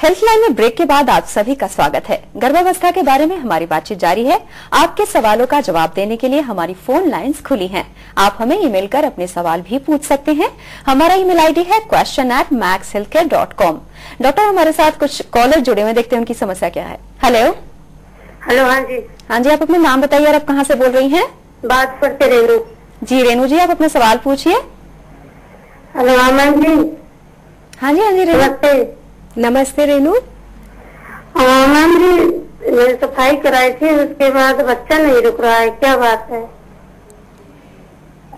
हेल्थलाइन में ब्रेक के बाद आप सभी का स्वागत है। गर्भावस्था के बारे में हमारी बातचीत जारी है। आपके सवालों का जवाब देने के लिए हमारी फोन लाइंस खुली हैं। आप हमें ईमेल कर अपने सवाल भी पूछ सकते हैं। हमारा ईमेल आईडी है question@maxhealthcare.com। डॉक्टर, हमारे साथ कुछ कॉलर जुड़े हुए, देखते हैं उनकी समस्या क्या है। Hello hello. हाँ जी। हाँ जी, आप अपना नाम बताइए और आप कहाँ से बोल रही हैं? बात करते रेनू जी। रेनू जी, आप अपना सवाल पूछिए। हेलो मैम जी। हाँ जी रेनू। नमस्ते। नमस्ते रेनू। मैम जी, मैंने सफाई कराई थी, उसके बाद बच्चा नहीं रुक रहा है, क्या बात है?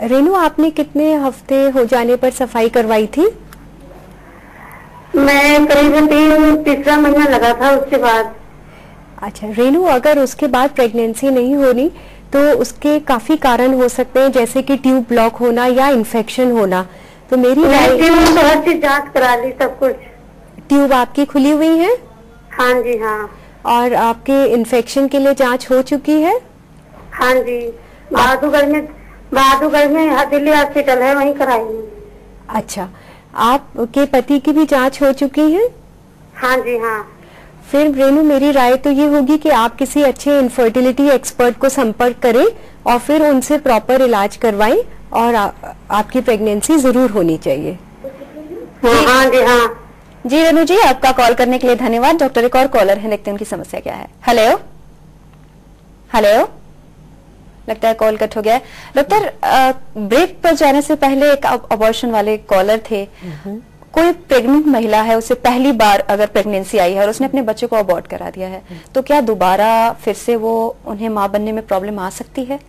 रेनू, आपने कितने हफ्ते हो जाने पर सफाई करवाई थी? मैं करीब तीसरा महीना लगा था उसके बाद। अच्छा रेनू, अगर उसके बाद प्रेगनेंसी नहीं होनी तो उसके काफी कारण हो सकते हैं, जैसे कि ट्यूब ब्लॉक होना या इन्फेक्शन होना। तो मेरी तो हर चीज जांच करा ली, सब कुछ। ट्यूब आपकी खुली हुई है? हाँ जी। हाँ। और आपके इन्फेक्शन के लिए जांच हो चुकी है? हाँ जी। बहादुरगढ़ में दिल्ली हॉस्पिटल है, वहीं कराई। अच्छा, आपके पति की भी जांच हो चुकी है? हाँ जी। हाँ। फिर रेनू, मेरी राय तो ये होगी कि आप किसी अच्छे इनफर्टिलिटी एक्सपर्ट को संपर्क करें और फिर उनसे प्रॉपर इलाज करवाएं और आपकी प्रेगनेंसी जरूर होनी चाहिए। हाँ जी। हाँ जी रेनू जी, आपका कॉल करने के लिए धन्यवाद। डॉक्टर, एक और कॉलर है, देखते हैं उनकी समस्या क्या है। हेलो हेलो, लगता है कॉल कट हो गया है। डॉक्टर, ब्रेक पर जाने से पहले एक अबॉर्शन वाले कॉलर थे। कोई प्रेग्नेंट महिला है, उसे पहली बार अगर प्रेगनेंसी आई है और उसने अपने बच्चे को अबॉर्ट करा दिया है, तो क्या दोबारा फिर से वो उन्हें मां बनने में प्रॉब्लम आ सकती है?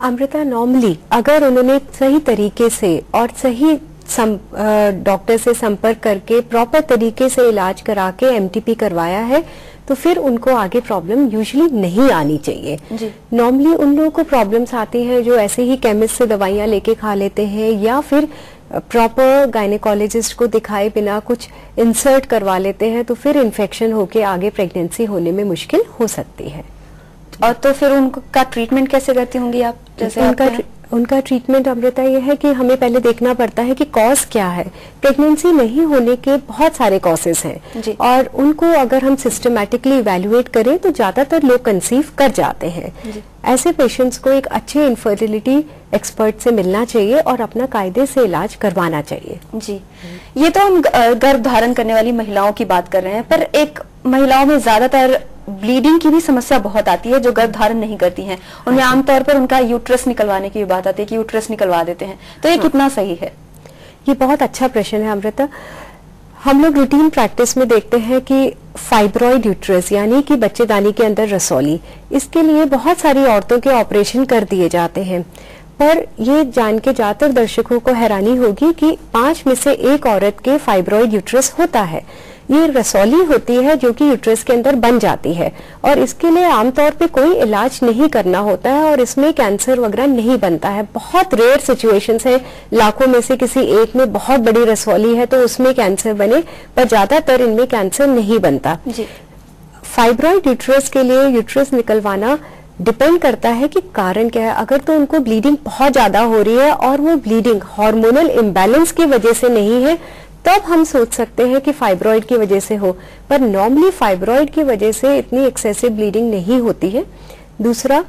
अमृता, नॉर्मली अगर उन्होंने सही तरीके से और सही डॉक्टर से संपर्क करके प्रॉपर तरीके से इलाज करा के एमटीपी करवाया है तो फिर उनको आगे प्रॉब्लम यूजुअली नहीं आनी चाहिए। नॉर्मली उन लोगों को प्रॉब्लम्स आती हैं जो ऐसे ही केमिस्ट से दवाइयां लेके खा लेते हैं या फिर प्रॉपर गायनेकोलॉजिस्ट को दिखाए बिना कुछ इंसर्ट करवा लेते हैं, तो फिर इन्फेक्शन होके आगे प्रेगनेंसी होने में मुश्किल हो सकती है। और तो फिर उनका ट्रीटमेंट कैसे करती होंगी आप? जैसे उनका ट्रीटमेंट अमृता ये है कि हमें पहले देखना पड़ता है कि कॉज क्या है। प्रेगनेंसी नहीं होने के बहुत सारे कॉजेज हैं और उनको अगर हम सिस्टमैटिकली इवैल्यूएट करें तो ज्यादातर लोग कंसीव कर जाते हैं। ऐसे पेशेंट्स को एक अच्छे इनफर्टिलिटी एक्सपर्ट से मिलना चाहिए और अपना कायदे से इलाज करवाना चाहिए। जी, ये तो हम गर्भ धारण करने वाली महिलाओं की बात कर रहे हैं, पर एक महिलाओं में ज्यादातर ब्लीडिंग की भी समस्या बहुत आती है जो गर्भ धारण नहीं करती हैं। उनमें आमतौर पर उनका यूट्रस निकलवाने की बात आती है कि यूट्रस निकलवा देते हैं, तो ये कितना सही है? ये बहुत अच्छा प्रश्न है अमृता। हम लोग रूटीन प्रैक्टिस में देखते हैं कि फाइब्रॉइड यूट्रस यानी कि बच्चेदानी के अंदर रसौली, इसके लिए बहुत सारी औरतों के ऑपरेशन कर दिए जाते हैं, पर ये जान के ज्यादातर दर्शकों को हैरानी होगी कि 5 में से 1 औरत के फाइब्रॉइड यूट्रस होता है। ये रसौली होती है जो कि यूट्रस के अंदर बन जाती है और इसके लिए आमतौर पे कोई इलाज नहीं करना होता है और इसमें कैंसर वगैरह नहीं बनता है। बहुत रेयर सिचुएशंस है, लाखों में से किसी एक में बहुत बड़ी रसौली है तो उसमें कैंसर बने, पर ज्यादातर इनमें कैंसर नहीं बनता। फाइब्रॉइड यूट्रस के लिए यूट्रस निकलवाना डिपेंड करता है कि कारण क्या है। अगर तो उनको ब्लीडिंग बहुत ज्यादा हो रही है और वो ब्लीडिंग हार्मोनल इम्बैलेंस की वजह से नहीं है, तब हम सोच सकते हैं कि फाइब्रॉइड की वजह से हो, पर नॉर्मली फाइब्रॉइड की वजह से इतनी एक्सेसिव ब्लीडिंग नहीं होती है। दूसरा,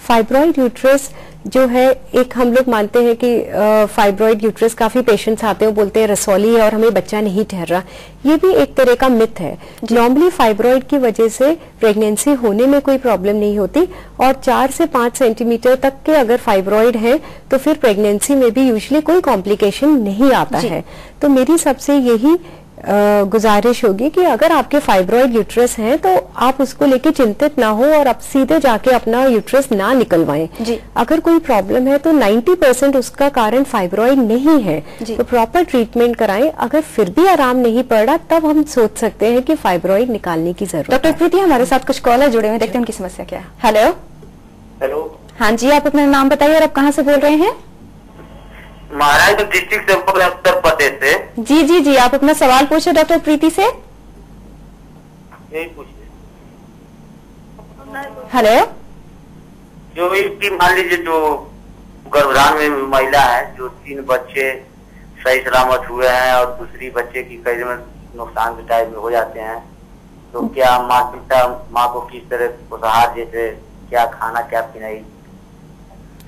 फाइब्रॉइड यूट्रस जो है, एक हम लोग मानते हैं कि फाइब्रॉइड यूट्रस, काफी पेशेंट्स आते हैं बोलते हैं रसौली है और हमें बच्चा नहीं ठहर रहा। ये भी एक तरह का मिथ है। नॉर्मली फाइब्रॉइड की वजह से प्रेगनेंसी होने में कोई प्रॉब्लम नहीं होती और 4 से 5 सेंटीमीटर तक के अगर फाइब्रॉइड है तो फिर प्रेगनेंसी में भी यूजुअली कोई कॉम्प्लिकेशन नहीं आता है। तो मेरी सबसे यही गुजारिश होगी कि अगर आपके फाइब्रॉइड यूट्रस हैं तो आप उसको लेके चिंतित ना हो और आप सीधे जाके अपना यूट्रस ना निकलवाएं। अगर कोई प्रॉब्लम है तो 90% उसका कारण फाइब्रॉइड नहीं है, तो प्रॉपर ट्रीटमेंट कराएं। अगर फिर भी आराम नहीं पड़ रहा तब हम सोच सकते हैं कि फाइब्रॉइड निकालने की जरूरत है। डॉक्टर प्रीति, हमारे साथ कुछ कॉलर जुड़े हुए, देखते हैं उनकी समस्या क्या है। Hello hello. हाँ जी, आप अपना नाम बताइए और आप कहाँ से बोल रहे हैं? महाराज डिस्ट्रिक्ट से, उत्तर प्रदेश से। जी जी जी, आप अपना सवाल पूछे डॉक्टर प्रीति से। यही पूछिए। हेलो। जो इसकी मान लीजिए जो गर्भधारण में महिला है, जो 3 बच्चे सही सलामत हुए हैं और दूसरी बच्चे की कई में नुकसान के टाइप में हो जाते हैं, तो क्या माँ को किस तरह पोषाहार, जैसे क्या खाना क्या पीना,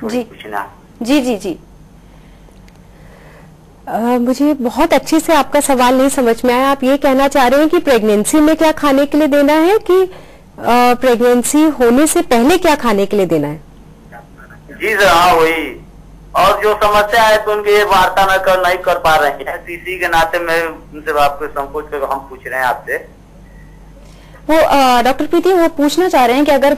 जी पूछना। जी जी जी मुझे बहुत अच्छे से आपका सवाल नहीं समझ में आया। आप ये कहना चाह रहे हैं कि प्रेगनेंसी में क्या खाने के लिए देना है कि प्रेगनेंसी होने से पहले क्या खाने के लिए देना है? जी सर, हाँ वही। और जो समस्या है तो उनकी ये वार्ता नहीं कर पा रहे हैं, इसी के नाते मैं उनसे आपको संकोच कर हम पूछ रहे हैं आपसे। वो डॉक्टर प्रीति वो पूछना चाह रहे हैं कि अगर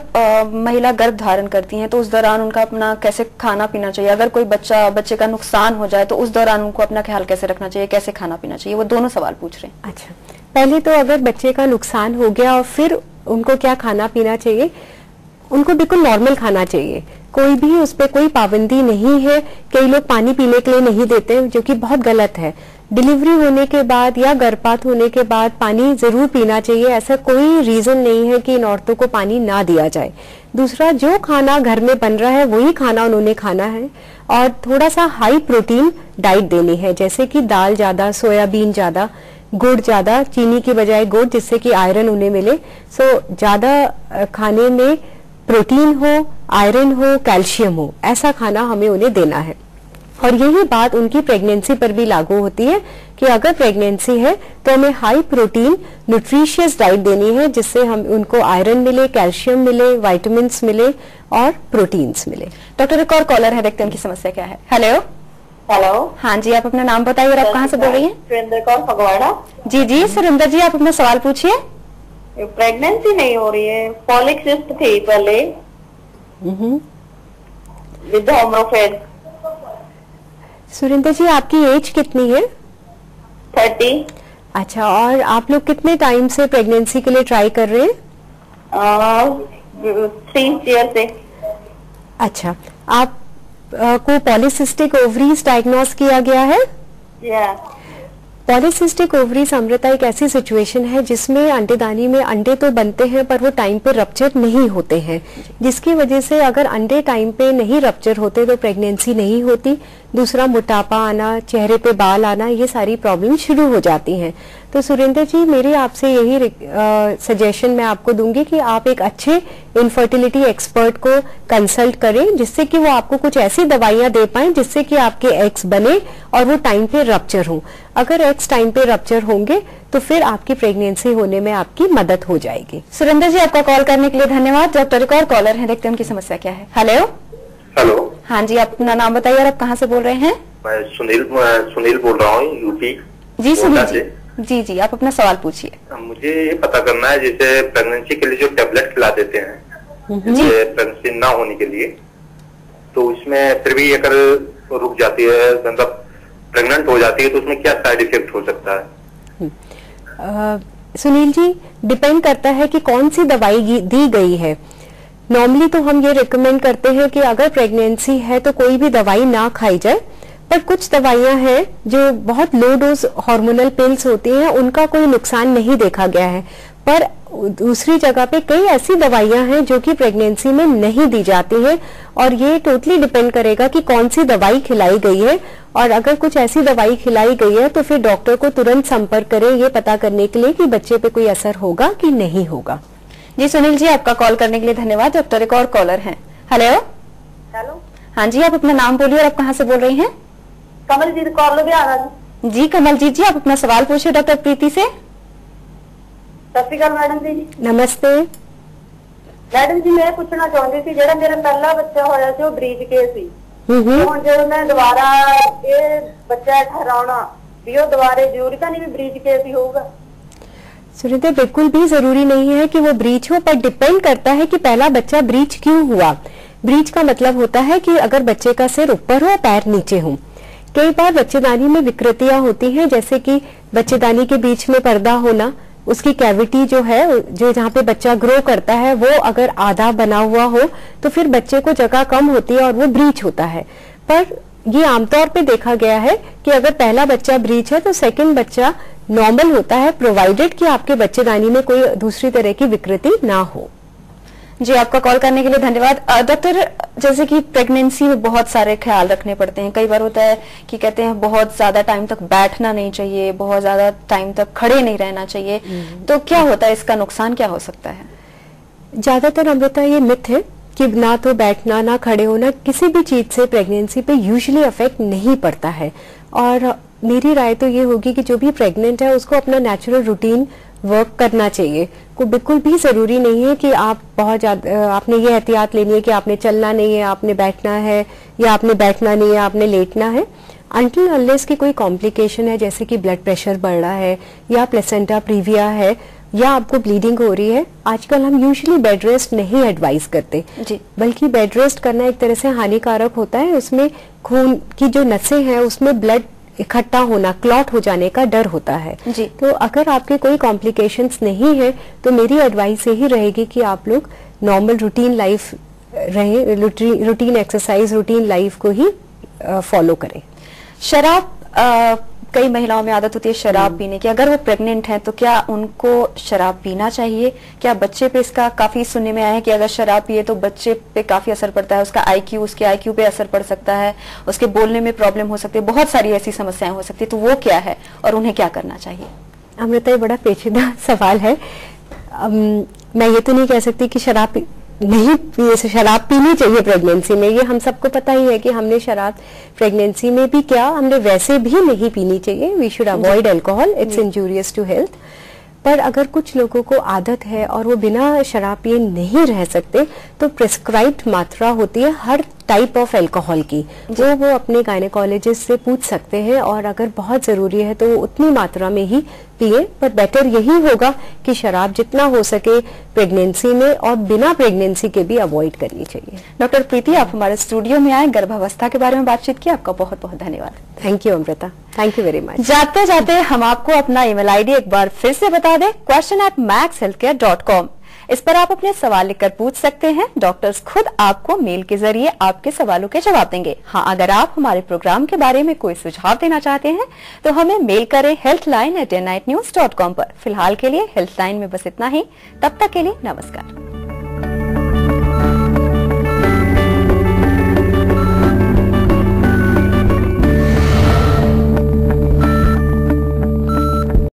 महिला गर्भ धारण करती हैं तो उस दौरान उनका अपना कैसे खाना पीना चाहिए, अगर कोई बच्चे का नुकसान हो जाए तो उस दौरान उनको अपना ख्याल कैसे रखना चाहिए, कैसे खाना पीना चाहिए, वो दोनों सवाल पूछ रहे हैं। अच्छा, पहले तो अगर बच्चे का नुकसान हो गया और फिर उनको क्या खाना पीना चाहिए, उनको बिल्कुल नॉर्मल खाना चाहिए, कोई भी उस पर कोई पाबंदी नहीं है। कई लोग पानी पीने के लिए नहीं देते, जो कि बहुत गलत है। डिलीवरी होने के बाद या गर्भपात होने के बाद पानी जरूर पीना चाहिए, ऐसा कोई रीजन नहीं है कि इन औरतों को पानी ना दिया जाए। दूसरा, जो खाना घर में बन रहा है वही खाना उन्होंने खाना है और थोड़ा सा हाई प्रोटीन डाइट देनी है, जैसे कि दाल ज्यादा, सोयाबीन ज्यादा, गुड़ ज्यादा, चीनी की बजाय गुड़, जिससे कि आयरन उन्हें मिले। सो ज्यादा खाने में प्रोटीन हो, आयरन हो, कैल्शियम हो, ऐसा खाना हमें उन्हें देना है। और यही बात उनकी प्रेगनेंसी पर भी लागू होती है कि अगर प्रेगनेंसी है तो हमें हाई प्रोटीन न्यूट्रिशियस डाइट देनी है, जिससे हम उनको आयरन मिले, कैल्शियम मिले, विटामिन्स मिले और प्रोटीन्स मिले। डॉक्टर, एक और कॉलर है, देखते हैं उनकी समस्या क्या है। Hello hello. हाँ जी, आप अपना नाम बताइए और आप कहाँ से बोल रही हैं? सुरेंद्र कौर फगवाड़ा। जी जी सुरेंद्र जी, आप अपना सवाल पूछिए। प्रेगनेंसी नहीं हो रही है, फॉलिक सिस्ट थी पहले विद होम्योपैथ। सुरेंद्र जी, आपकी एज कितनी है? 30। अच्छा, और आप लोग कितने टाइम से प्रेगनेंसी के लिए ट्राई कर रहे हैं? 3 ईयर से। अच्छा, आप को पॉलीसिस्टिक ओवरीज डायग्नोस किया गया है? पॉलीसिस्टिक ओवरीज अमृता एक ऐसी सिचुएशन है जिसमें अंडेदानी में अंडे तो बनते हैं पर वो टाइम पे रप्चर नहीं होते हैं, जिसकी वजह से अगर अंडे टाइम पे नहीं रप्चर होते तो प्रेगनेंसी नहीं होती। दूसरा, मोटापा आना, चेहरे पे बाल आना, ये सारी प्रॉब्लम शुरू हो जाती हैं। तो सुरेंद्र जी, मेरी आपसे यही सजेशन मैं आपको दूंगी कि आप एक अच्छे इनफर्टिलिटी एक्सपर्ट को कंसल्ट करें, जिससे कि वो आपको कुछ ऐसी दवाइयां दे पाएं जिससे कि आपके एग्स बने और वो टाइम पे रप्चर हो। अगर एग्स टाइम पे रप्चर होंगे तो फिर आपकी प्रेगनेंसी होने में आपकी मदद हो जाएगी। सुरेंद्र जी, आपका कॉल करने के लिए धन्यवाद। डॉक्टर, एक और कॉलर है, देखते हैं उनकी समस्या क्या है। Hello hello. हाँ जी, आप अपना नाम बताइए और आप कहाँ से बोल रहे हैं? मैं सुनील बोल रहा हूँ, यूपी। जी सुनील जी, जी जी, आप अपना सवाल पूछिए। मुझे ये पता करना है, जैसे प्रेगनेंसी के लिए जो टेबलेट खिला देते हैं, जैसे प्रेगनेंसी ना होने के लिए, तो उसमें फिर भी अगर रुक जाती है, मतलब प्रेग्नेंट हो जाती है, तो उसमें क्या साइड इफेक्ट हो सकता है? सुनील जी, डिपेंड करता है कि कौन सी दवाई दी गई है। नॉर्मली तो हम ये रिकमेंड करते हैं कि अगर प्रेगनेंसी है तो कोई भी दवाई ना खाई जाए, पर कुछ दवाइयां हैं जो बहुत लो डोज हार्मोनल पिल्स होती हैं, उनका कोई नुकसान नहीं देखा गया है। पर दूसरी जगह पे कई ऐसी दवाइयां हैं जो कि प्रेगनेंसी में नहीं दी जाती हैं, और ये टोटली डिपेंड करेगा कि कौन सी दवाई खिलाई गई है। और अगर कुछ ऐसी दवाई खिलाई गई है तो फिर डॉक्टर को तुरंत संपर्क करें, ये पता करने के लिए कि बच्चे पे कोई असर होगा कि नहीं होगा। जी सुनील जी, आपका कॉल करने के लिए धन्यवाद। डॉक्टर, एक और कॉलर हैं। Hello hello. हाँ जी, आप अपना नाम बोलिए और आप कहाँ से बोल रही हैं? कमलजीत कौर लुधियाना जी। जी कमलजीत जी, आप अपना सवाल पूछिए डॉक्टर प्रीति से। सत श्री अकाल मैडम जी। नमस्ते मैडम जी, मैं पूछना चाहती थी, ਜਿਹੜਾ ਮੇਰਾ ਪਹਿਲਾ ਬੱਚਾ ਹੋਇਆ ਸੀ ਉਹ ਬਰੀਜ ਕੇ ਸੀ, ਹੁਣ ਜਦੋਂ ਮੈਂ ਦੁਬਾਰਾ ਇਹ ਬੱਚਾ ਠਹਿਰਾਉਣਾ ਵੀ ਉਹ ਦੁਬਾਰੇ ਜ਼ਰੂਰੀ ਤਾਂ ਨਹੀਂ ਵੀ ਬਰੀਜ ਕੇ ਸੀ ਹੋਊਗਾ? सुनीता, बिल्कुल भी जरूरी नहीं है कि वो ब्रीच हो, पर डिपेंड करता है कि पहला बच्चा ब्रीच क्यों हुआ। ब्रीच का मतलब होता है कि अगर बच्चे का सिर ऊपर हो, पैर नीचे हो। कई बार बच्चेदानी में विकृतियां होती हैं, जैसे कि बच्चेदानी के बीच में पर्दा होना, उसकी कैविटी जो है, जो जहाँ पे बच्चा ग्रो करता है, वो अगर आधा बना हुआ हो तो फिर बच्चे को जगह कम होती है और वो ब्रीच होता है। पर ये आमतौर पे देखा गया है कि अगर पहला बच्चा ब्रीच है तो सेकंड बच्चा नॉर्मल होता है, प्रोवाइडेड कि आपके बच्चेदानी में कोई दूसरी तरह की विकृति ना हो। जी, आपका कॉल करने के लिए धन्यवाद। डॉक्टर, जैसे कि प्रेगनेंसी में बहुत सारे ख्याल रखने पड़ते हैं। कई बार होता है कि कहते हैं बहुत ज्यादा टाइम तक बैठना नहीं चाहिए, बहुत ज्यादा टाइम तक खड़े नहीं रहना चाहिए, तो क्या होता है, इसका नुकसान क्या हो सकता है? ज्यादातर अमृता ये मिथ है कि ना तो बैठना ना खड़े होना किसी भी चीज से प्रेगनेंसी पे यूजुअली अफेक्ट नहीं पड़ता है। और मेरी राय तो ये होगी कि जो भी प्रेग्नेंट है उसको अपना नेचुरल रूटीन वर्क करना चाहिए। को बिल्कुल भी जरूरी नहीं है कि आप बहुत ज्यादा आपने ये एहतियात लेनी है कि आपने चलना नहीं है, आपने बैठना है, या आपने बैठना नहीं है, आपने लेटना है। अनटिल अनलेस की कोई कॉम्प्लिकेशन है, जैसे कि ब्लड प्रेशर बढ़ रहा है या प्लेसेंटा प्रीविया है या आपको ब्लीडिंग हो रही है, आजकल हम यूजुअली बेड रेस्ट नहीं एडवाइस करते जी, बल्कि बेड रेस्ट करना एक तरह से हानिकारक होता है। उसमें खून की जो नसें हैं उसमें ब्लड इकट्ठा होना, क्लॉट हो जाने का डर होता है जी। तो अगर आपके कोई कॉम्प्लिकेशंस नहीं है तो मेरी एडवाइस यही रहेगी कि आप लोग नॉर्मल रूटीन लाइफ रहे, रूटीन एक्सरसाइज, रूटीन लाइफ को ही फॉलो करें। शराब, कई महिलाओं में आदत होती है शराब पीने की। अगर वो प्रेग्नेंट हैं तो क्या उनको शराब पीना चाहिए? क्या बच्चे पे इसका काफी सुनने में आया है कि अगर शराब पिए तो बच्चे पे काफी असर पड़ता है, उसका आईक्यू, उसके आईक्यू पे असर पड़ सकता है, उसके बोलने में प्रॉब्लम हो सकती है, बहुत सारी ऐसी समस्याएं हो सकती है, तो वो क्या है और उन्हें क्या करना चाहिए? अमृता, ये बड़ा पेचीदा सवाल है। मैं ये तो नहीं कह सकती कि शराब पीनी चाहिए प्रेगनेंसी में। ये हम सबको पता ही है कि हमने शराब प्रेगनेंसी में भी क्या, हमने वैसे भी नहीं पीनी चाहिए। We should avoid alcohol, it's injurious to health. पर अगर कुछ लोगों को आदत है और वो बिना शराब पिए नहीं रह सकते तो प्रिस्क्राइब्ड मात्रा होती है हर टाइप ऑफ अल्कोहल की, जो वो अपने गायनेकोलॉजिस्ट से पूछ सकते हैं, और अगर बहुत जरूरी है तो वो उतनी मात्रा में ही पिए। पर बेटर यही होगा कि शराब जितना हो सके प्रेगनेंसी में और बिना प्रेगनेंसी के भी अवॉइड करनी चाहिए। डॉक्टर प्रीति, आप हमारे स्टूडियो में आए, गर्भावस्था के बारे में बातचीत की, आपका बहुत बहुत धन्यवाद। Thank you Amrita, thank you very much. जाते जाते हम आपको अपना ईमेल आईडी एक बार फिर से बता दें, question@maxhealthcare.com। इस पर आप अपने सवाल लिखकर पूछ सकते हैं। डॉक्टर्स खुद आपको मेल के जरिए आपके सवालों के जवाब देंगे। हाँ, अगर आप हमारे प्रोग्राम के बारे में कोई सुझाव देना चाहते हैं तो हमें मेल करें healthline@nightnews.com पर। फिलहाल के लिए हेल्थलाइन में बस इतना ही। तब तक के लिए नमस्कार।